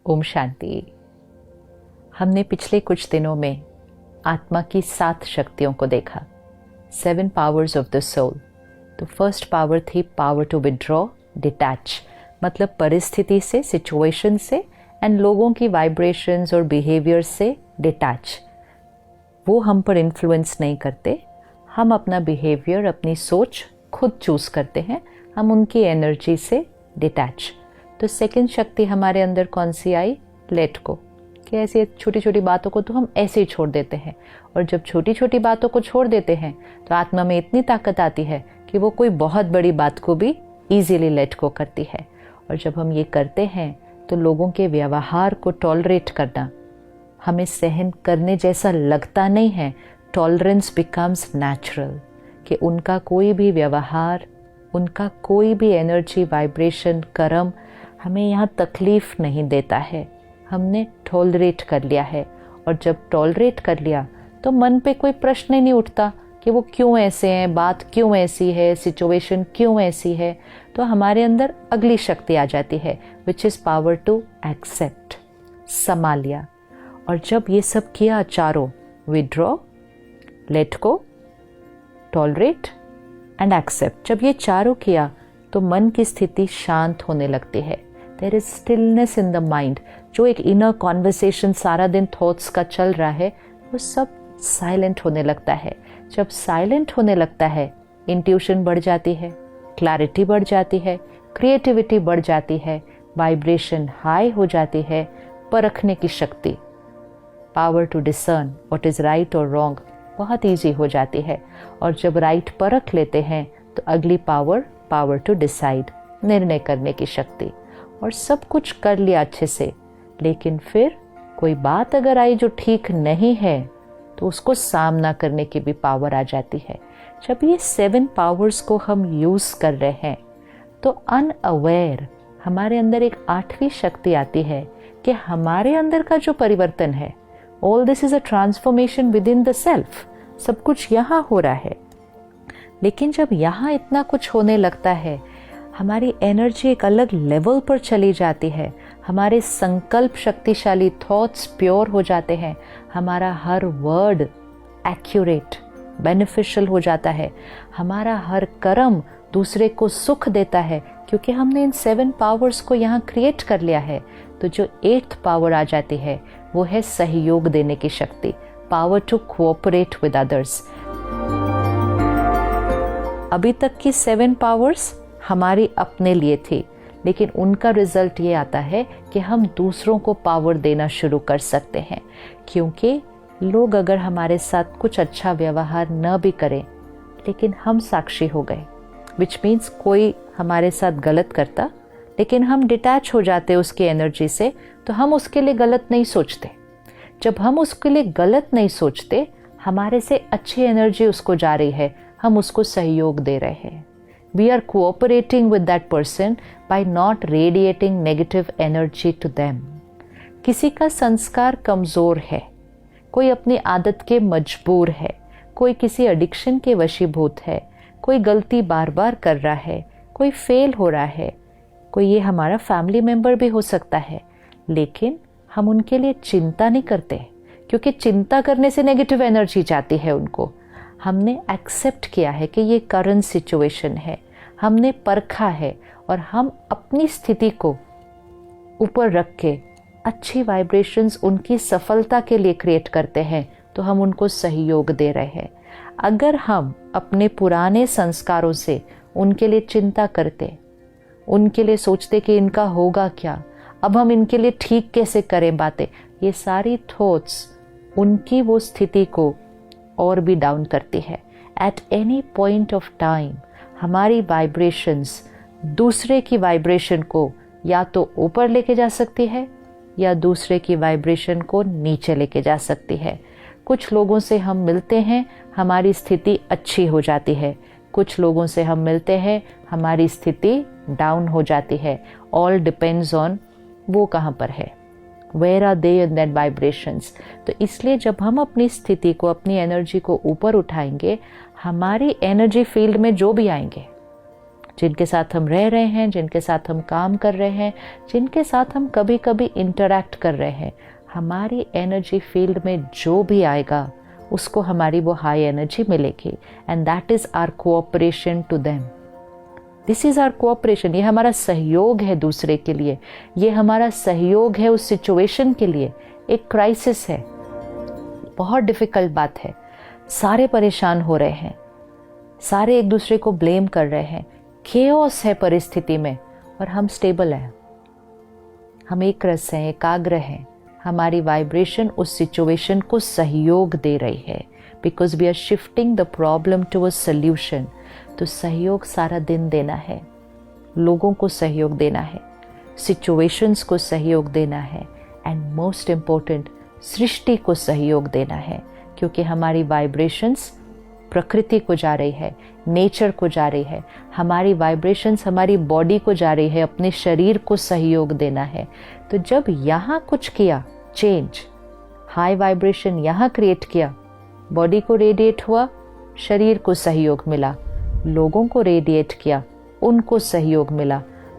ओम शांति। हमने पिछले कुछ दिनों में आत्मा की 7 शक्तियों को देखा, 7 पावर्स ऑफ द सोल। तो फर्स्ट पावर थी पावर टू विड्रॉ, डिटैच, मतलब परिस्थिति से, सिचुएशन से एंड लोगों की वाइब्रेशंस और बिहेवियर से डिटैच। वो हम पर इन्फ्लुएंस नहीं करते, हम अपना बिहेवियर, अपनी सोच खुद चूज करते हैं, हम उनकी एनर्जी से डिटैच। तो सेकंड शक्ति हमारे अंदर कौन सी आई? लेट को, कि ऐसी छोटी छोटी बातों को तो हम ऐसे ही छोड़ देते हैं। और जब छोटी छोटी बातों को छोड़ देते हैं तो आत्मा में इतनी ताकत आती है कि वो कोई बहुत बड़ी बात को भी इजीली लेट को करती है। और जब हम ये करते हैं तो लोगों के व्यवहार को टॉलरेट करना हमें सहन करने जैसा लगता नहीं है। टॉलरेंस बिकम्स नेचुरल, कि उनका कोई भी व्यवहार, उनका कोई भी एनर्जी, वाइब्रेशन, कर्म हमें यहाँ तकलीफ नहीं देता है। हमने टॉलरेट कर लिया है। और जब टॉलरेट कर लिया तो मन पे कोई प्रश्न ही नहीं उठता कि वो क्यों ऐसे हैं, बात क्यों ऐसी है, सिचुएशन क्यों ऐसी है। तो हमारे अंदर अगली शक्ति आ जाती है, which is power to accept, समा लिया। और जब ये सब किया चारों, withdraw, let go, tolerate and accept, जब ये चारों किया तो मन की स्थिति शांत होने लगती है। There is stillness in the mind. जो एक इनर कॉन्वर्सेशन सारा दिन थॉट्स का चल रहा है, वो सब साइलेंट होने लगता है। जब साइलेंट होने लगता है, इंट्यूशन बढ़ जाती है, क्लैरिटी बढ़ जाती है, क्रिएटिविटी बढ़ जाती है, वाइब्रेशन हाई हो जाती है, परखने की शक्ति, power to discern what is right और रॉन्ग बहुत ईजी हो जाती है। और जब राइट परख लेते हैं तो अगली पावर, पावर टू डिसाइड, निर्णय करने की शक्ति। और सब कुछ कर लिया अच्छे से, लेकिन फिर कोई बात अगर आई जो ठीक नहीं है तो उसको सामना करने की भी पावर आ जाती है। जब ये 7 पावर्स को हम यूज कर रहे हैं तो अनअवेयर हमारे अंदर एक 8वीं शक्ति आती है कि हमारे अंदर का जो परिवर्तन है, all this is a transformation with in the self. सब कुछ यहाँ हो रहा है, लेकिन जब यहाँ इतना कुछ होने लगता है, हमारी एनर्जी एक अलग लेवल पर चली जाती है, हमारे संकल्प शक्तिशाली, थॉट्स प्योर हो जाते हैं, हमारा हर वर्ड एक्यूरेट, बेनिफिशियल हो जाता है, हमारा हर कर्म दूसरे को सुख देता है, क्योंकि हमने इन 7 पावर्स को यहाँ क्रिएट कर लिया है। तो जो 8th पावर आ जाती है वो है सहयोग देने की शक्ति, power to cooperate with others. अभी तक की 7 पावर्स हमारी अपने लिए थी, लेकिन उनका रिजल्ट ये आता है कि हम दूसरों को पावर देना शुरू कर सकते हैं। क्योंकि लोग अगर हमारे साथ कुछ अच्छा व्यवहार न भी करें, लेकिन हम साक्षी हो गए, विच मीन्स कोई हमारे साथ गलत करता लेकिन हम डिटैच हो जाते उसकी एनर्जी से, तो हम उसके लिए गलत नहीं सोचते। जब हम उसके लिए गलत नहीं सोचते, हमारे से अच्छी एनर्जी उसको जा रही है, हम उसको सहयोग दे रहे हैं। We are cooperating with that person by not radiating negative energy to them. किसी का संस्कार कमज़ोर है, कोई अपनी आदत के मजबूर है, कोई किसी एडिक्शन के वशीभूत है, कोई गलती बार बार कर रहा है, कोई फेल हो रहा है, कोई ये हमारा फैमिली मेम्बर भी हो सकता है, लेकिन हम उनके लिए चिंता नहीं करते, क्योंकि चिंता करने से नेगेटिव एनर्जी जाती है उनको। हमने एक्सेप्ट किया है कि ये करंट सिचुएशन है, हमने परखा है, और हम अपनी स्थिति को ऊपर रख के अच्छी वाइब्रेशंस उनकी सफलता के लिए क्रिएट करते हैं, तो हम उनको सहयोग दे रहे हैं। अगर हम अपने पुराने संस्कारों से उनके लिए चिंता करते, उनके लिए सोचते कि इनका होगा क्या, अब हम इनके लिए ठीक कैसे करें बातें, ये सारी थॉट्स उनकी वो स्थिति को और भी डाउन करती है। At any point of time हमारी वाइब्रेशंस दूसरे की वाइब्रेशन को या तो ऊपर लेके जा सकती है या दूसरे की वाइब्रेशन को नीचे लेके जा सकती है। कुछ लोगों से हम मिलते हैं, हमारी स्थिति अच्छी हो जाती है, कुछ लोगों से हम मिलते हैं, हमारी स्थिति डाउन हो जाती है। ऑल डिपेंड्स ऑन वो कहाँ पर है, where are they in that vibrations. तो इसलिए जब हम अपनी स्थिति को, अपनी एनर्जी को ऊपर उठाएंगे, हमारी एनर्जी फील्ड में जो भी आएंगे जिनके साथ हम रह रहे हैं, जिनके साथ हम काम कर रहे हैं, जिनके साथ हम कभी कभी इंटरैक्ट कर रहे हैं, हमारी एनर्जी फील्ड में जो भी आएगा उसको हमारी वो हाई एनर्जी मिलेगी, and that is our cooperation to them. This is our cooperation. ये हमारा सहयोग है दूसरे के लिए, ये हमारा सहयोग है उस सिचुएशन के लिए। एक क्राइसिस है, बहुत डिफिकल्ट बात है, सारे परेशान हो रहे हैं, सारे एक दूसरे को ब्लेम कर रहे हैं, केओस है परिस्थिति में, और हम स्टेबल हैं, हम एक रस हैं, एकाग्र हैं, हमारी वाइब्रेशन उस सिचुएशन को सहयोग दे रही है, because we are shifting the problem to a solution. तो सहयोग सारा दिन देना है, लोगों को सहयोग देना है, सिचुएशंस को सहयोग देना है, एंड मोस्ट इम्पोर्टेंट सृष्टि को सहयोग देना है, क्योंकि हमारी वाइब्रेशंस प्रकृति को जा रही है, नेचर को जा रही है, हमारी वाइब्रेशंस हमारी बॉडी को जा रही है, अपने शरीर को सहयोग देना है। तो जब यहाँ कुछ किया चेंज, हाई वाइब्रेशन यहाँ क्रिएट किया, बॉडी को रेडिएट हुआ, शरीर को सहयोग मिला, लोगों को रेडिएट किया, उनको सहयोग मिला,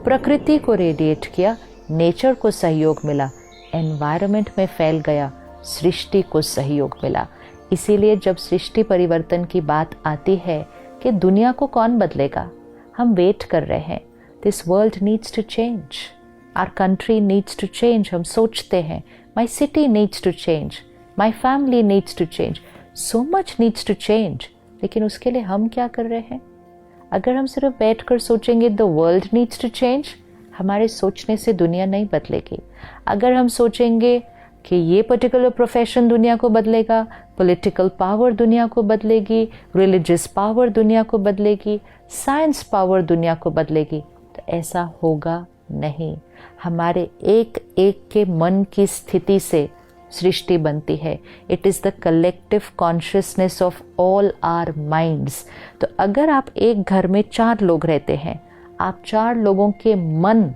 प्रकृति को रेडिएट किया, नेचर को सहयोग मिला, एनवायरनमेंट में फैल गया, सृष्टि को सहयोग मिला। इसीलिए जब सृष्टि परिवर्तन की बात आती है कि दुनिया को कौन बदलेगा, हम वेट कर रहे हैं। This world needs to change, our country needs to change. हम सोचते हैं my city needs to change, my family needs to change, so much needs to change. लेकिन उसके लिए हम क्या कर रहे हैं? अगर हम सिर्फ बैठ कर सोचेंगे the world needs to change, हमारे सोचने से दुनिया नहीं बदलेगी। अगर हम सोचेंगे कि ये पर्टिकुलर प्रोफेशन दुनिया को बदलेगा, पॉलिटिकल पावर दुनिया को बदलेगी, रिलीजियस पावर दुनिया को बदलेगी, साइंस पावर दुनिया को बदलेगी, तो ऐसा होगा नहीं। हमारे एक एक के मन की स्थिति से सृष्टि बनती है। It is the collective consciousness of all our minds. तो अगर आप एक घर में 4 लोग रहते हैं, आप 4 लोगों के मन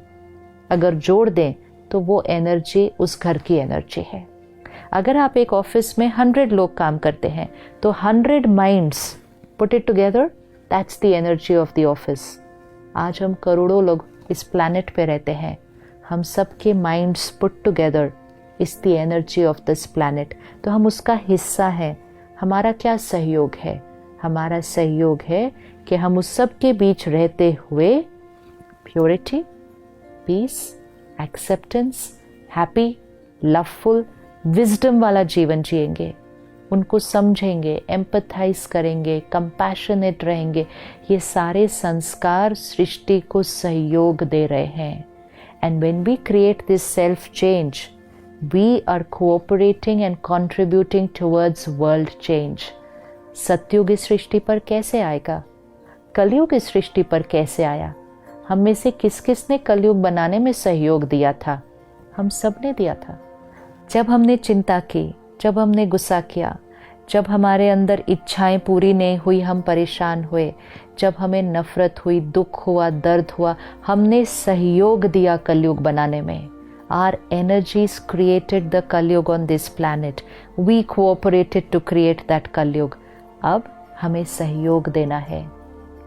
अगर जोड़ दें तो वो एनर्जी उस घर की एनर्जी है। अगर आप एक ऑफिस में 100 लोग काम करते हैं तो 100 minds put it together, that's the energy of the office. आज हम करोड़ों लोग इस प्लैनेट पे रहते हैं, हम सबके minds put together is the energy of this planet. तो हम उसका हिस्सा हैं। हमारा क्या सहयोग है? हमारा सहयोग है कि हम उस सब के बीच रहते हुए purity, peace, acceptance, happy, loveful, wisdom वाला जीवन जिएंगे, उनको समझेंगे, एम्पथाइज करेंगे, कंपैशनेट रहेंगे। ये सारे संस्कार सृष्टि को सहयोग दे रहे हैं। And when we create this self change, we are cooperating and contributing towards world change. सतयुग इस सृष्टि पर कैसे आएगा? कलयुग इस सृष्टि पर कैसे आया? हम में से किस किस ने कलयुग बनाने में सहयोग दिया था? हम सब ने दिया था। जब हमने चिंता की, जब हमने गुस्सा किया, जब हमारे अंदर इच्छाएं पूरी नहीं हुई, हम परेशान हुए, जब हमें नफरत हुई, दुख हुआ, दर्द हुआ, हमने सहयोग दिया कलयुग बनाने में। Our energies created the Kalyug on this planet. We cooperated to create that Kalyug. अब हमें सहयोग देना है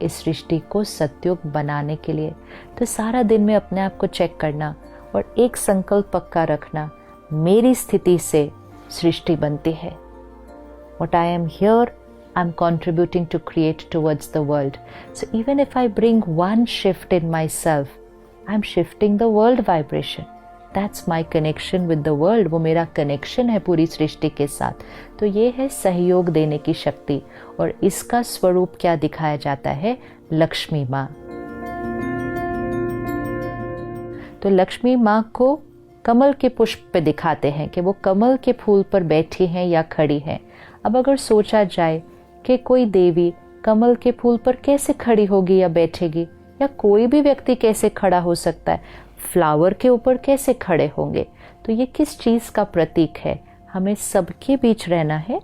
इस सृष्टि को सतयुग बनाने के लिए। तो सारा दिन में अपने आप को चेक करना और एक संकल्प पक्का रखना, मेरी स्थिति से सृष्टि बनती है। What I am here, I'm contributing to create towards the world. So even if I bring one shift in myself, I'm shifting the world vibration. That's my connection with the world. वो मेरा connection है पूरी सृष्टि के साथ। तो ये है सहयोग देने की शक्ति, और इसका स्वरूप क्या दिखाया जाता है? लक्ष्मी माँ। तो लक्ष्मी माँ को कमल के पुष्प पे दिखाते हैं कि वो कमल के फूल पर बैठी हैं या खड़ी हैं। अब अगर सोचा जाए कि कोई देवी कमल के फूल पर कैसे खड़ी होगी या बैठेगी, या कोई भी व्यक्ति कैसे खड़ा हो सकता है, फ्लावर के ऊपर कैसे खड़े होंगे, तो ये किस चीज़ का प्रतीक है? हमें सबके बीच रहना है।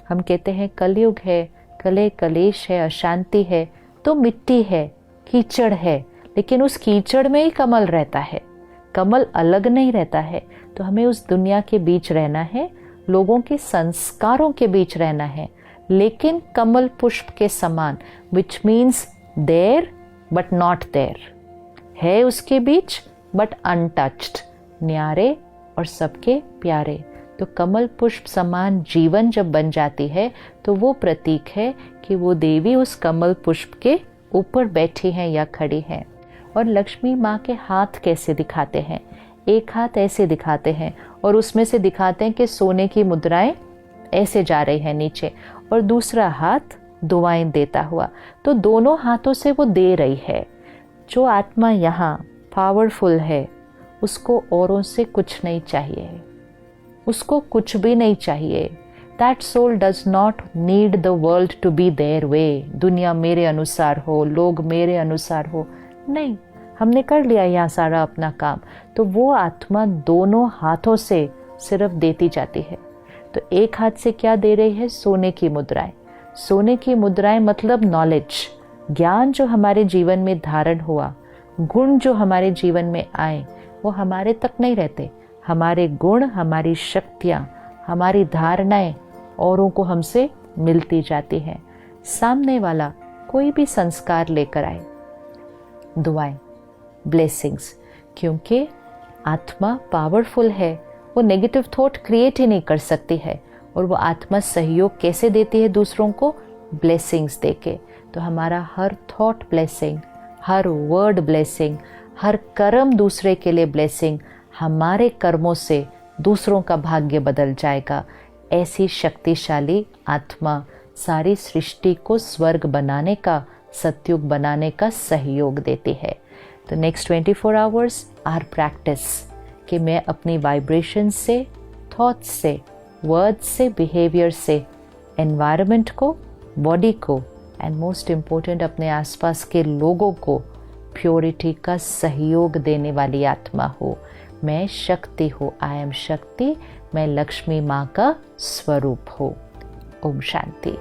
हम कहते हैं कलयुग है, कले कलेश है, अशांति है, तो मिट्टी है, कीचड़ है, लेकिन उस कीचड़ में ही कमल रहता है, कमल अलग नहीं रहता है। तो हमें उस दुनिया के बीच रहना है, लोगों के संस्कारों के बीच रहना है, लेकिन कमल पुष्प के समान, which means there but not there, है उसके बीच बट अनटच्ड, न्यारे और सबके प्यारे। तो कमल पुष्प समान जीवन जब बन जाती है तो वो प्रतीक है कि वो देवी उस कमल पुष्प के ऊपर बैठी हैं या खड़ी हैं। और लक्ष्मी माँ के हाथ कैसे दिखाते हैं, एक हाथ ऐसे दिखाते हैं और उसमें से दिखाते हैं कि सोने की मुद्राएं ऐसे जा रही हैं नीचे, और दूसरा हाथ दुआएं देता हुआ। तो दोनों हाथों से वो दे रही है। जो आत्मा यहाँ पावरफुल है उसको औरों से कुछ नहीं चाहिए, उसको कुछ भी नहीं चाहिए। That soul does not need the world to be there way, दुनिया मेरे अनुसार हो, लोग मेरे अनुसार हो, नहीं, हमने कर लिया यहाँ सारा अपना काम। तो वो आत्मा दोनों हाथों से सिर्फ देती जाती है। तो एक हाथ से क्या दे रही है, सोने की मुद्राएं। सोने की मुद्राएं मतलब नॉलेज, ज्ञान जो हमारे जीवन में धारण हुआ, गुण जो हमारे जीवन में आए, वो हमारे तक नहीं रहते। हमारे गुण, हमारी शक्तियाँ, हमारी धारणाएं औरों को हमसे मिलती जाती हैं। सामने वाला कोई भी संस्कार लेकर आए, दुआएं, ब्लेसिंग्स, क्योंकि आत्मा पावरफुल है, वो नेगेटिव थॉट क्रिएट ही नहीं कर सकती है। और वो आत्मा सहयोग कैसे देती है दूसरों को, ब्लेसिंग्स देके। तो हमारा हर थॉट ब्लेसिंग, हर वर्ड ब्लेसिंग, हर कर्म दूसरे के लिए ब्लेसिंग, हमारे कर्मों से दूसरों का भाग्य बदल जाएगा। ऐसी शक्तिशाली आत्मा सारी सृष्टि को स्वर्ग बनाने का, सतयुग बनाने का सहयोग देती है। तो नेक्स्ट 24 आवर्स आर प्रैक्टिस कि मैं अपनी वाइब्रेशन से, थॉट्स से, वर्ड्स से, बिहेवियर से एनवायरनमेंट को, बॉडी को एंड मोस्ट इम्पोर्टेंट अपने आसपास के लोगों को प्योरिटी का सहयोग देने वाली आत्मा हो। मैं शक्ति हूँ, आई एम शक्ति, मैं लक्ष्मी माँ का स्वरूप हूँ। ओम शांति।